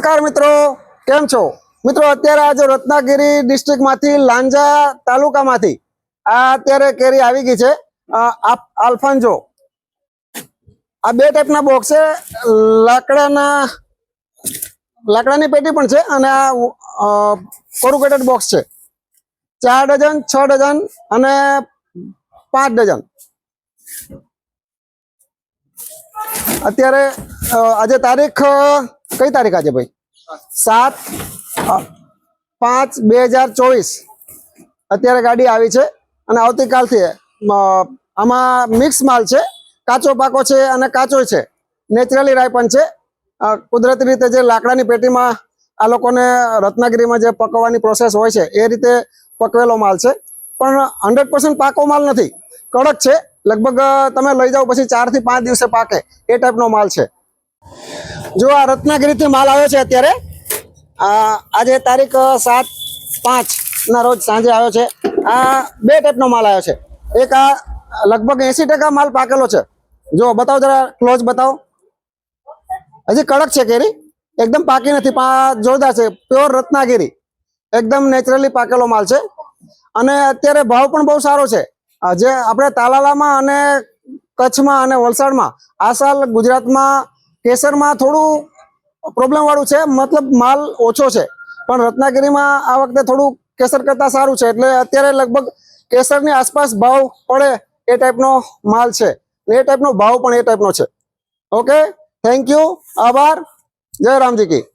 નમસ્કાર મિત્રો, કેમ છો મિત્રો? અત્યારે આ જો રત્નાગીરી ડિસ્ટ્રિક્ટમાંથી લાંજા તાલુકામાંથી આ અત્યારે કેરી આવી ગઈ છે આલ્ફાન્જો. આ બે ટાઈપના બોક્સ છે, લાકડાની પેટી પણ છે અને આ કોરુગેટેડ બોક્સ છે. 4 ડઝન, 6 ડઝન અને 5 ડઝન. અત્યારે આજે તારીખ કઈ તારીખ આજે ભાઈ? 7/5/2024 અત્યારે ગાડી આવી છે અને આવતીકાલથી આમાં મિક્સ માલ છે. કાચો પાકો છે અને કાચો છે, નેચરલી રાયપન છે. કુદરતી રીતે જે લાકડાની પેટીમાં આ લોકોને રત્નાગીરીમાં જે પકવવાની પ્રોસેસ હોય છે એ રીતે પકવેલો માલ છે, પણ 100% પાકો માલ નથી, કડક છે. લગભગ તમે લઈ જાઓ પછી 4 થી 5 દિવસે પાકે એ ટાઈપનો માલ છે. જો આ રત્નાગીરીથી માલ આવ્યો છે અત્યારે, આજે તારીખ 7/5 રોજ સાંજે આવ્યો છે. આ બે ટાઈપનો માલ આવ્યો છે. એક આ લગભગ 80% માલ પાકેલો છે. જો બતાવો જરા, ક્લોઝ બતાવો. હજી કડક છે કેરી, એકદમ પાકી નથી, જોરદાર છે. પ્યોર રત્નાગીરી, એકદમ નેચરલી પાકેલો માલ છે. અને અત્યારે ભાવ પણ બહુ સારો છે. જે આપણે તાલાલામાં અને કચ્છમાં અને વલસાડમાં, આ સાલ ગુજરાતમાં કેસરમાં થોડું પ્રોબ્લેમ વાળું છે, મતલબ માલ ઓછો છે, પણ રત્નાગીરીમાં આ વખતે થોડું કેસર કરતા સારું છે. એટલે અત્યારે લગભગ કેસરની આસપાસ ભાવ પડે એ ટાઈપનો માલ છે, એ ટાઈપનો ભાવ પણ એ ટાઈપનો છે. ઓકે, થેન્ક યુ, આભાર. જય રામજી કી.